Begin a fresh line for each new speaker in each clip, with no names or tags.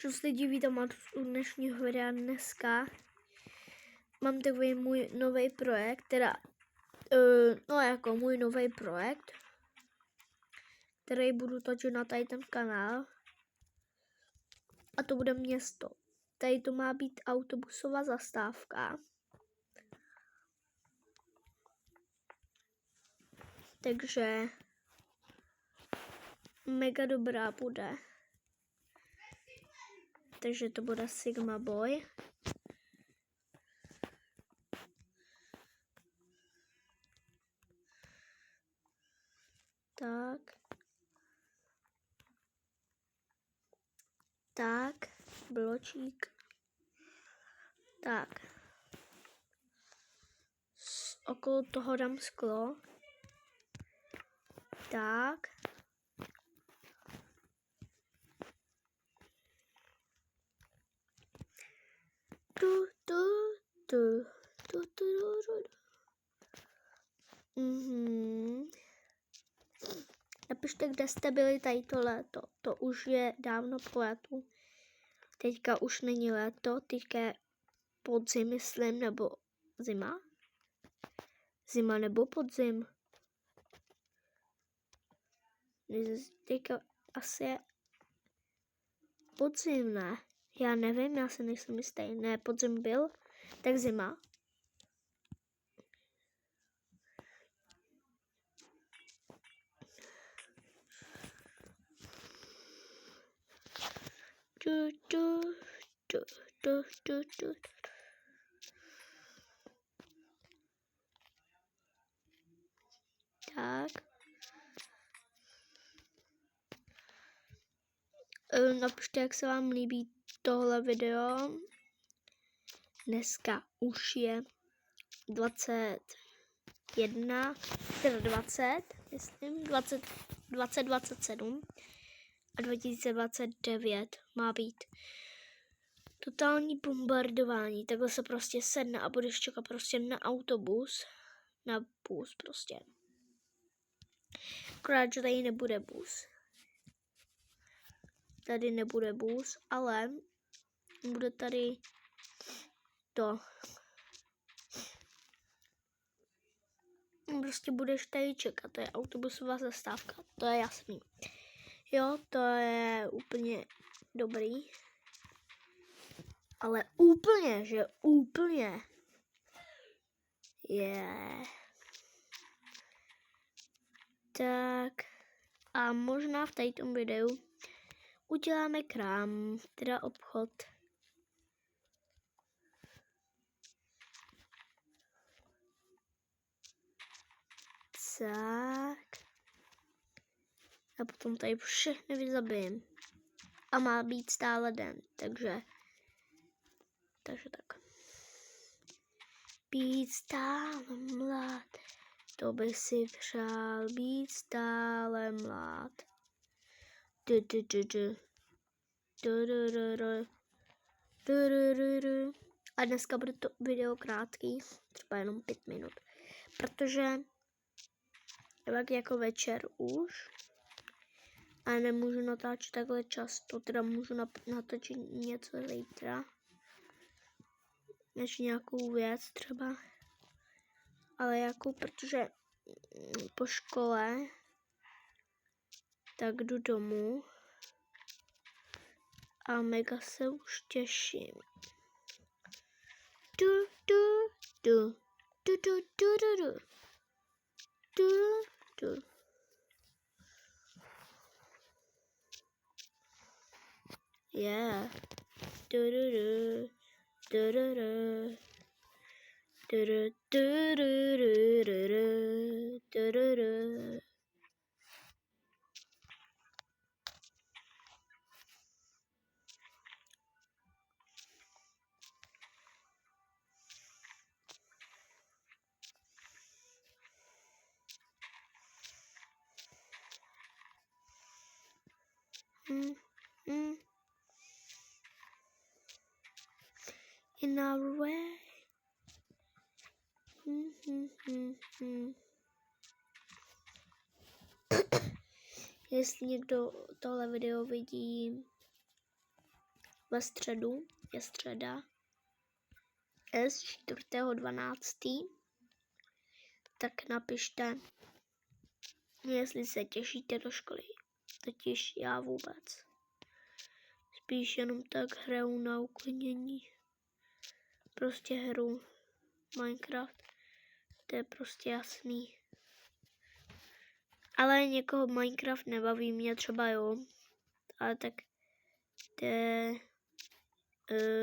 Co se diví tam u dnešního videa dneska. Mám takový můj nový projekt, teda jako můj nový projekt, který budu točit na tady ten kanál. A to bude město. Tady to má být autobusová zastávka. Takže mega dobrá bude. Takže to bude Sigma Boy. Tak, bločík. Tak. Okolo toho dám sklo. Tak. Napište, kde jste byli tady to léto. To už je dávno po létu. Teďka už není léto, teďka je podzim, myslím, nebo zima. Zima nebo podzim. Teďka asi je podzim, ne? Já nevím, já se nejsem jistý. Ne, podzim byl, tak zima. Tak. Napište, jak se vám líbí tohle video. Dneska už je 21, teda 20, myslím, 2027 a 2029 má být totální bombardování. Takhle se prostě sedne a budeš čekat prostě na autobus, na bus prostě. Akorát, že tady nebude bus. Tady nebude bus, ale bude tady to. Prostě budeš tady čekat, to je autobusová zastávka, to je jasný. Jo, to je úplně dobrý. Ale úplně, že úplně. Tak a možná v tomto videu uděláme krám, teda obchod. Tak. A potom tady všechny vyzabijem. A má být stále den, takže tak. Být stále mlád, to bych si přál, být stále mlád. A dneska bude to video krátký, třeba jenom 5 minut, protože tak jako večer už a nemůžu natáčet takhle často, teda můžu natočit něco zítra, než nějakou věc třeba, ale jako protože po škole tak jdu domů a mega se už těším. Yeah. In our way. Jestli někdo tohle video vidí ve středu, je středa, s 4.12. Tak napište, jestli se těšíte do školy. Totiž já vůbec. Spíš jenom tak hraju na uklidnění. Prostě hru Minecraft. To je prostě jasný. Ale někoho Minecraft nebaví, mě třeba jo. Ale tak to je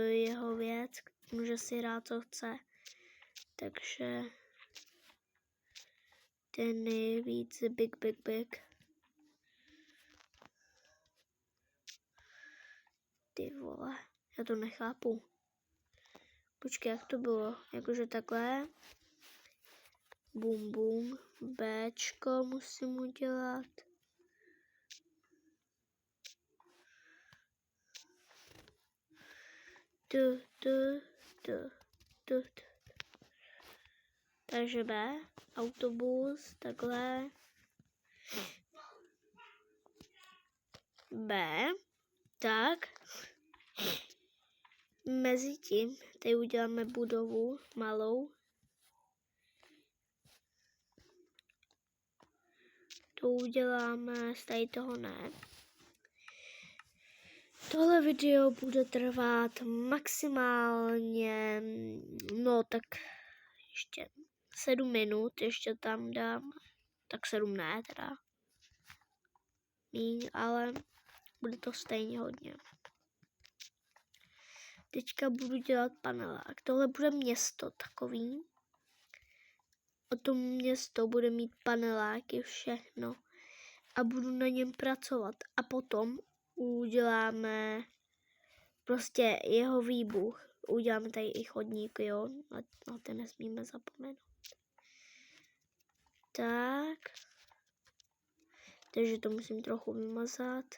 jeho věc. Může si hrát, co chce. Takže to je nejvíc big. Ty vole, já to nechápu. Počkej, jak to bylo? Jakože takhle. Bum. Bčko musím udělat. Takže B. Autobus, takhle. B. Tak. Mezitím tady uděláme budovu malou. To uděláme, z tady toho ne. Tohle video bude trvat maximálně, no tak ještě 7 minut, ještě tam dám. Tak 7 ne teda. Míň, ale bude to stejně hodně. Teďka budu dělat panelák. Tohle bude město takový. O tom město bude mít paneláky, všechno. A budu na něm pracovat. A potom uděláme prostě jeho výbuch. Uděláme tady i chodník, jo. Na to nesmíme zapomenout. Tak. Takže to musím trochu vymazat.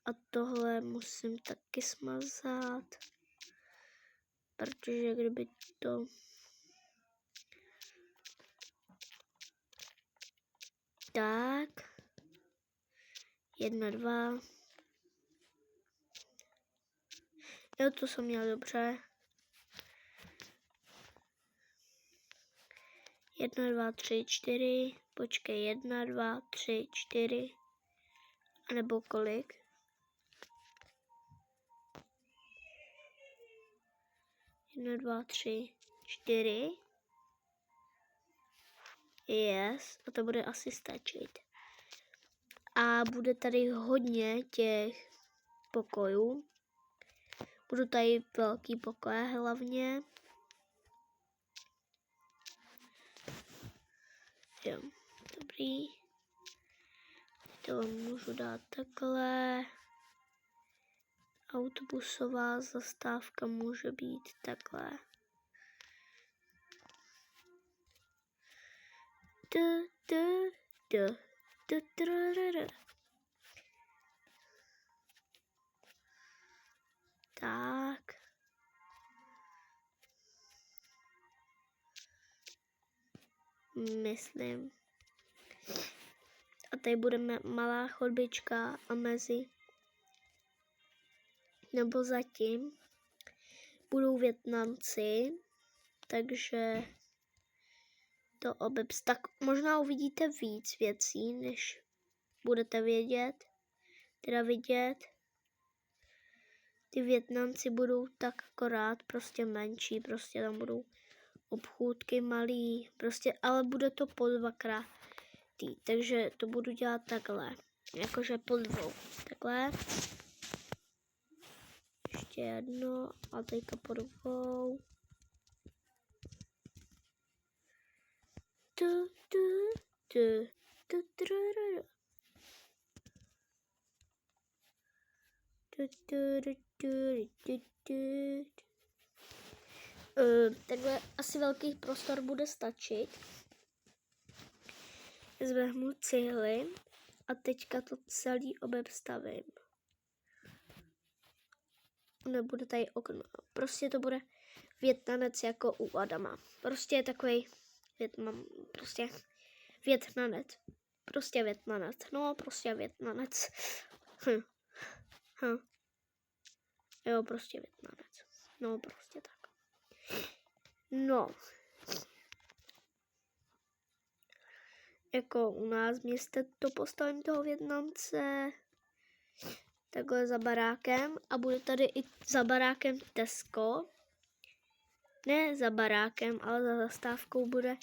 A tohle musím taky smazat. Protože kdyby to... Tak. 1, 2. Jo, to jsem měl dobře. 1, 2, 3, 4. Počkej, 1, 2, 3, 4. A nebo kolik? 1, 2, 3, 4. Yes, a to bude asi stačit. A bude tady hodně těch pokojů. Budu tady velký pokoje hlavně. Jo, dobrý. To můžu dát takhle. Autobusová zastávka může být takhle. Tak. Myslím. A tady budeme malá chodbička a mezi. Nebo zatím budou Vietnamci, takže to obebs. Tak možná uvidíte víc věcí, než budete vědět. Teda vidět. Ty Vietnamci budou tak akorát prostě menší, prostě tam budou obchůdky malý, prostě, ale bude to po 2x. Takže to budu dělat takhle, jakože po 2. Takhle. Ještě jedno a teďka po 2. Takhle asi velký prostor bude stačit. Zvezmu cihly a teďka to celý obstavím. Nebude tady okno. Prostě to bude Vietnamec jako u Adama. Prostě je takový prostě Vietnamec. Prostě Vietnamec. No, prostě Vietnamec. Jo, prostě Vietnamec. No, prostě tak. No. Jako u nás v městě to postavím toho Vietnamce takhle za barákem a bude tady i za barákem Tesco. Ne za barákem, ale za zastávkou bude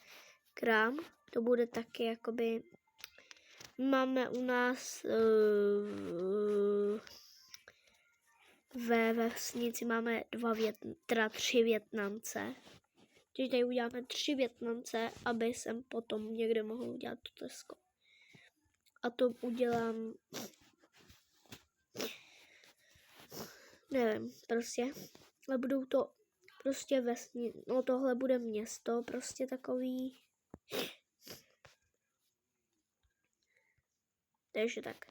krám. To bude taky jakoby... Máme u nás ve vesnici máme tři Vietnamce. Takže tady uděláme 3 Vietnamce, aby jsem potom někde mohl udělat to Tesco. A to udělám... Nevím, prostě. Ale budou to prostě vesnice. No tohle bude město, prostě takový. Takže tak.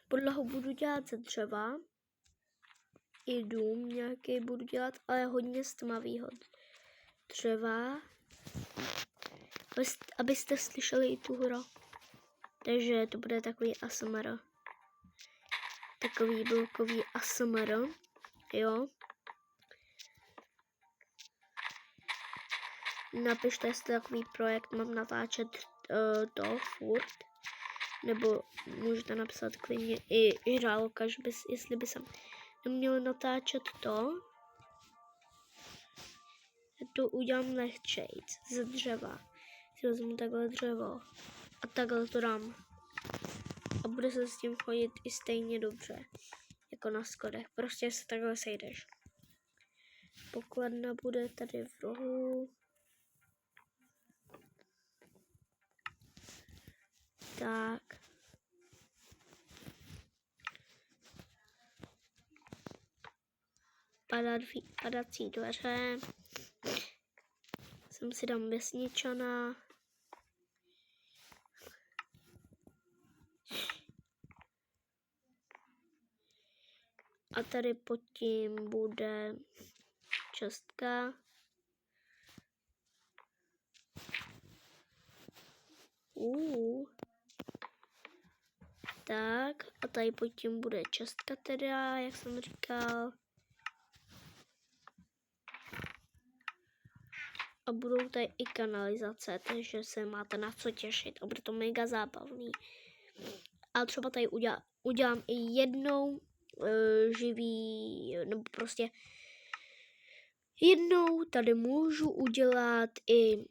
Podlahu budu dělat ze dřeva. I dům nějaký budu dělat, ale hodně z tmavýho dřeva. Abyste slyšeli i tu hru. Takže to bude takový ASMR. Takový blokový ASMR. Jo. Napište, jestli takový projekt mám natáčet to furt. Nebo můžete napsat klidně i žraloka, jestli by jsem neměl natáčet to. Já to udělám lehčejc ze dřeva. Si vezmu takhle dřevo a takhle to dám. A bude se s tím chodit i stejně dobře, jako na schodech. Prostě se takhle sejdeš. Pokladna bude tady v rohu. Tak. Padací dveře. Sem si dám vesničana. A tady pod tím bude čestka. Tak a tady pod tím bude čestka teda, jak jsem říkal. A budou tady i kanalizace, takže se máte na co těšit a bude to mega zábavný. A třeba tady udělám i jednou živý, nebo prostě jednou tady můžu udělat i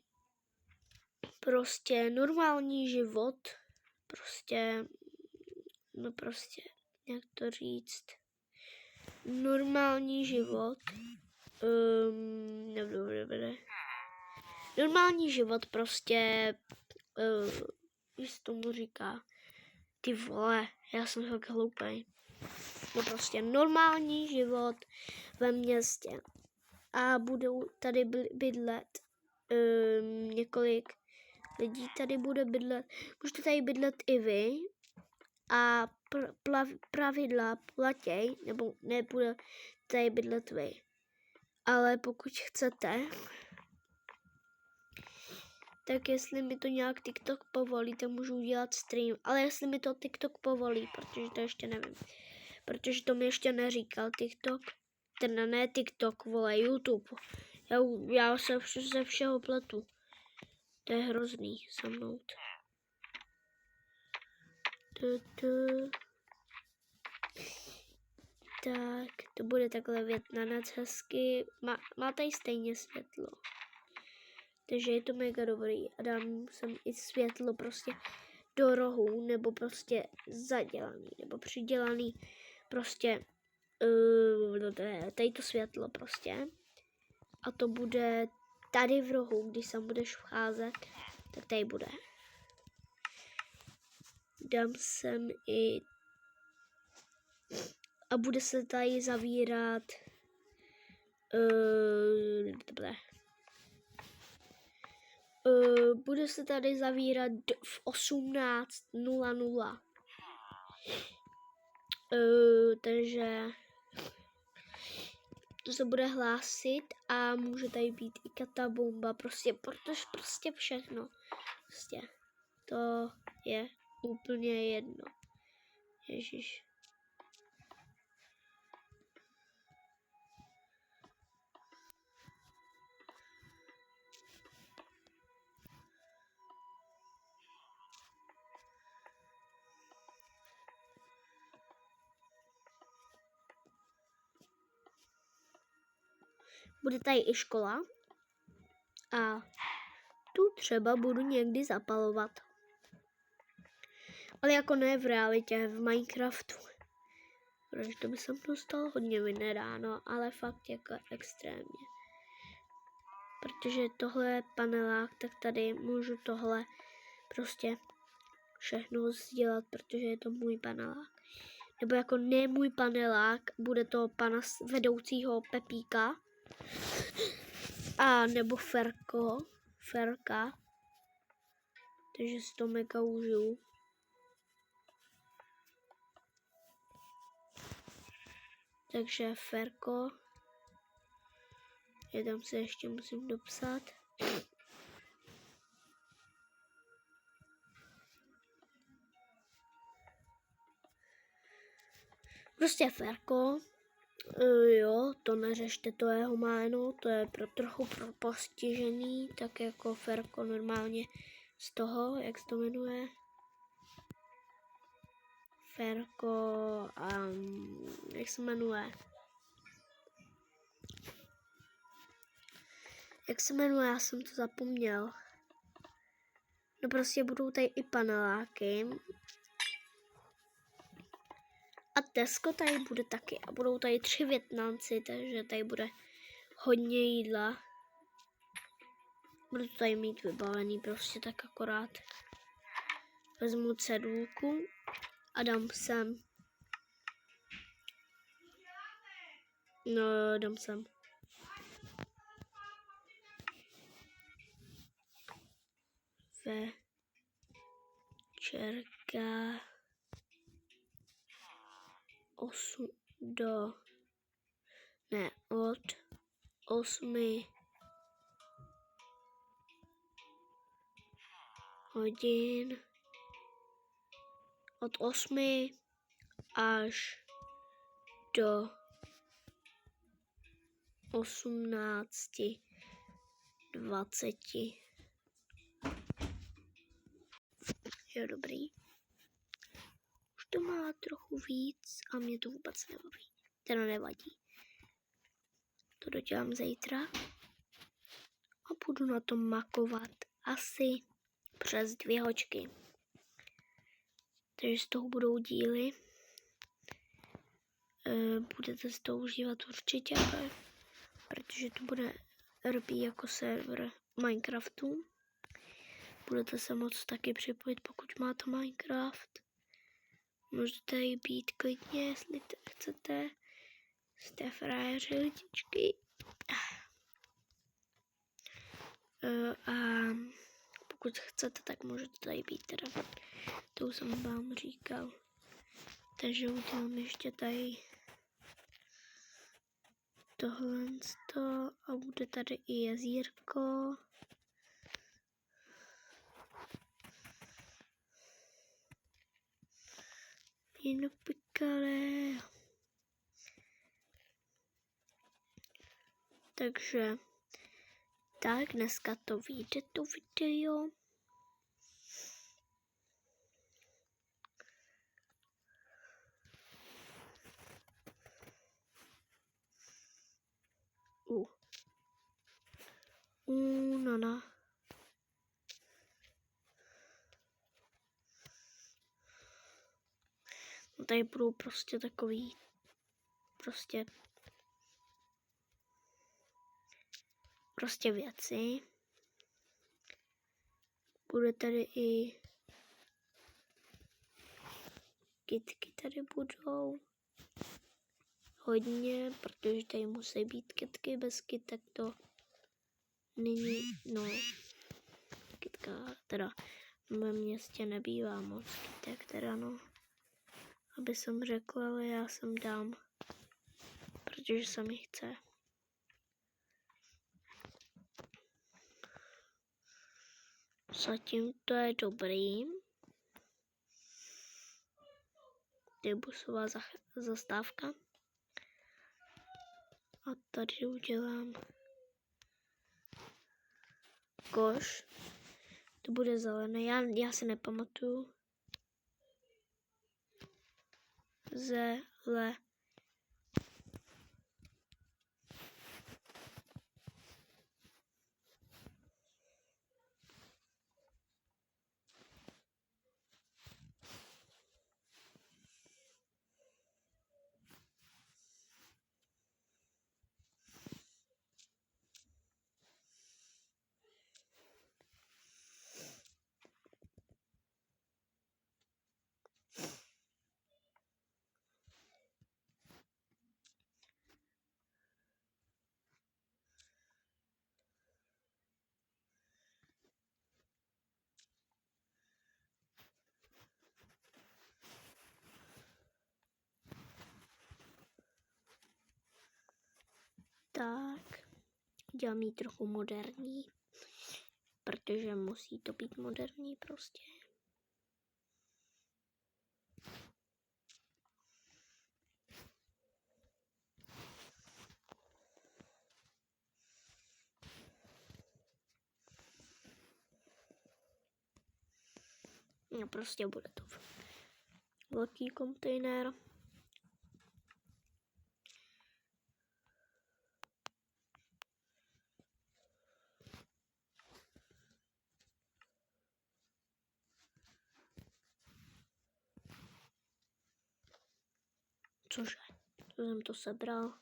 prostě normální život, prostě, no prostě, jak to říct, normální život, normální život prostě, jak se tomu říká, ty vole, já jsem tak hloupej. No prostě normální život ve městě. A budou tady bydlet několik lidí tady bude bydlet. Můžete tady bydlet i vy. A pravidla platěj, nebo nebude tady bydlet vy. Ale pokud chcete, tak jestli mi to nějak TikTok povolí, tak můžu udělat stream. Ale jestli mi to TikTok povolí, protože to ještě nevím. Protože to mi ještě neříkal TikTok. Teda ne TikTok, vole, YouTube. Já se ze všeho pletu. To je hrozný samnout. Tak, to bude takhle Vietnamec hezky. Má tady stejně světlo. Takže je to mega dobrý. A dám sem i světlo prostě do rohu, nebo prostě zadělaný, nebo přidělaný. Prostě tady to světlo prostě. A to bude tady v rohu, když sem budeš vcházet, tak tady bude. Dám sem i a bude se tady zavírat bude se tady zavírat v 18:00. Takže to se bude hlásit a může tady být i katabomba, protože prostě všechno. Prostě to je úplně jedno. Ježíš. Bude tady i škola a tu třeba budu někdy zapalovat. Ale jako ne v realitě, v Minecraftu. Protože to by se dostalo hodně vynedáno, ale fakt jako extrémně. Protože tohle je panelák, tak tady můžu tohle prostě všechno sdělat, protože je to můj panelák. Nebo jako ne můj panelák, bude to pana vedoucího Pepíka. A nebo Ferka. Takže si to mega užiju. Takže Ferko. Já tam se ještě musím dopsat. Prostě Ferko. Jo, to neřešte, to je jeho jméno, to je trochu pro postižený, tak jako Ferko normálně z toho, jak se to jmenuje. Ferko, jak se jmenuje? Jak se jmenuje, já jsem to zapomněl. No prostě budou tady i paneláky. A Tesco tady bude taky. A budou tady 3 Vietnamci, takže tady bude hodně jídla. Budu to tady mít vybavený prostě tak akorát. Vezmu cedulku a dám sem. No, dám sem. Večerka 8 od 8 hodin od 8 až do 18:20. Jo, dobrý. Už to má trochu víc a mě to vůbec nebaví. Teda nevadí. To dodělám zítra. A budu na tom makovat asi přes 2 hoďky. Takže z toho budou díly. Budete z toho užívat určitě, protože to bude RP jako server Minecraftu. Budete se moct taky připojit, pokud máte Minecraft. Můžete jí být klidně, jestli chcete. Jste frajeři lidičky. A pokud chcete, tak můžete tady být teda. To už jsem vám říkal. Takže udělám ještě tady tohle a bude tady i jezírko. Jen pikale. Takže tak dneska to vyjde to video. No. No tady budou prostě takový, prostě věci. Bude tady i kytky tady budou. Hodně, protože tady musí být kytky, bez kytek to není, no, kytka, teda ve městě nebývá moc kytek, teda no, aby jsem řekla, ale já sem dám, protože se mi chce. Zatím to je dobrý. To je busová zastávka. A tady udělám koš. To bude zelené. Já si nepamatuju. Zele. Tak, dělám ji trochu moderní, protože musí to být moderní prostě. No prostě bude to velký kontejner. Cože? To jsem to sebral.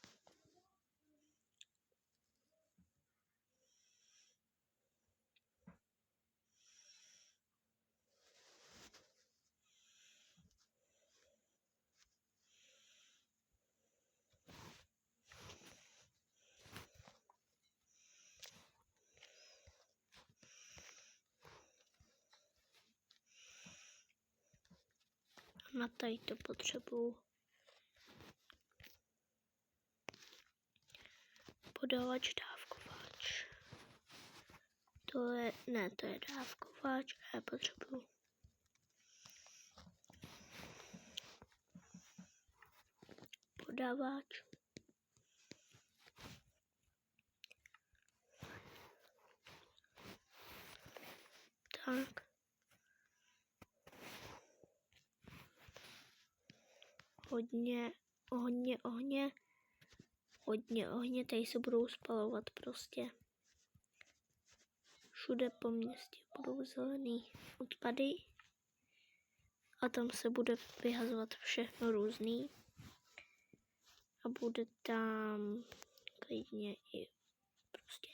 Na tady to potřebuju podávač, dávkovač. To je dávkovač a já potřebuju podávač. Tak. Hodně ohně, tady se budou spalovat prostě. Všude po městě budou zelený odpady a tam se bude vyhazovat všechno různý a bude tam klidně i prostě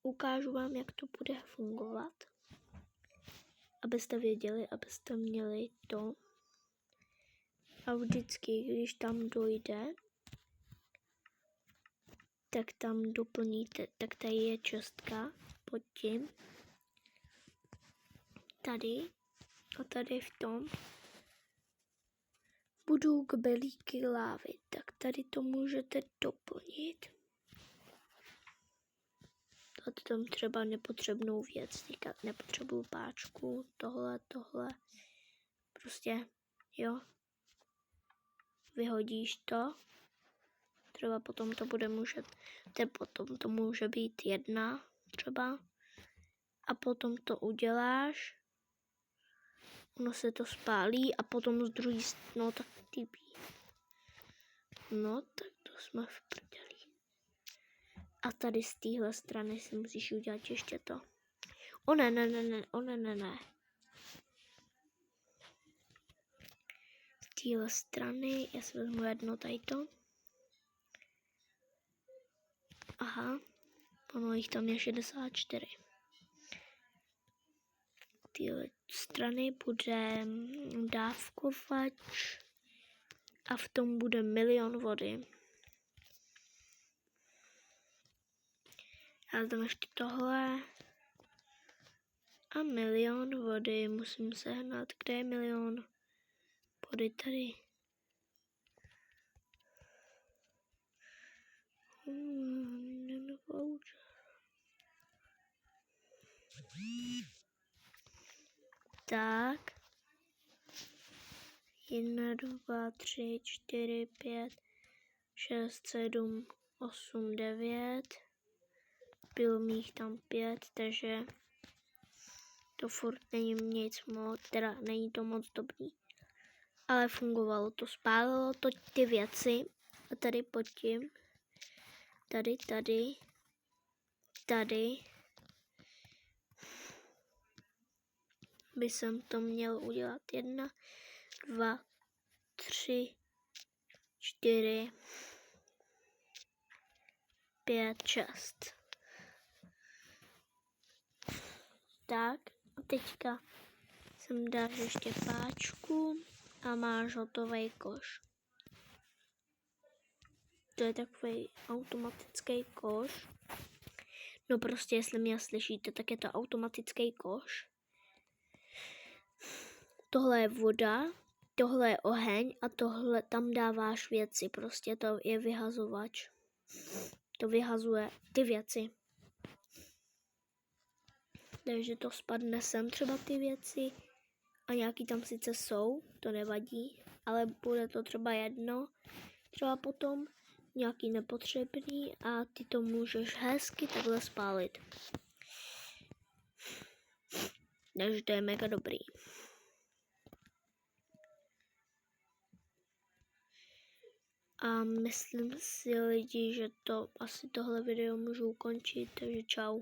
ukážu vám, jak to bude fungovat, abyste věděli, abyste měli to. A vždycky, když tam dojde, tak tam doplníte, tak tady je čestka pod tím. Tady a tady v tom budou kbelíky lávy, tak tady to můžete doplnit. A tam třeba nepotřebnou věc, teďka nepotřebuju páčku, tohle. Prostě, jo. Vyhodíš to. Třeba potom to může být jedna třeba. A potom to uděláš. Ono se to spálí a potom z druhé strany, tak typí. No, tak to jsme v prdeli. A tady z téhle strany si musíš udělat ještě to. Ne. Z téhle strany, já si vezmu jedno tadyto. Aha, ono jich tam je 64. Z téhle strany bude dávkovač a v tom bude 1 000 000 vody. Já tam ještě tohle. A 1 000 000 vody musím sehnat. Kde je 1 000 000 vody? Tady. Tak. 1, 2, 3, 4, 5, 6, 7, 8, 9. Bylo mi jich tam 5, takže to furt není nic moc, teda není to moc dobrý. Ale fungovalo to, spálilo to ty věci. A tady pod tím, tady by jsem to měl udělat. 1, 2, 3, 4, 5, 6. Tak, a teďka sem dáš ještě páčku a máš hotový koš. To je takový automatický koš. No prostě, jestli mě slyšíte, tak je to automatický koš. Tohle je voda, tohle je oheň a tohle tam dáváš věci. Prostě to je vyhazovač. To vyhazuje ty věci. Takže to spadne sem třeba ty věci a nějaký tam sice jsou, to nevadí, ale bude to třeba jedno, třeba potom nějaký nepotřebný a ty to můžeš hezky takhle spálit. Takže to je mega dobrý. A myslím si lidi, že to asi tohle video můžu ukončit, takže čau.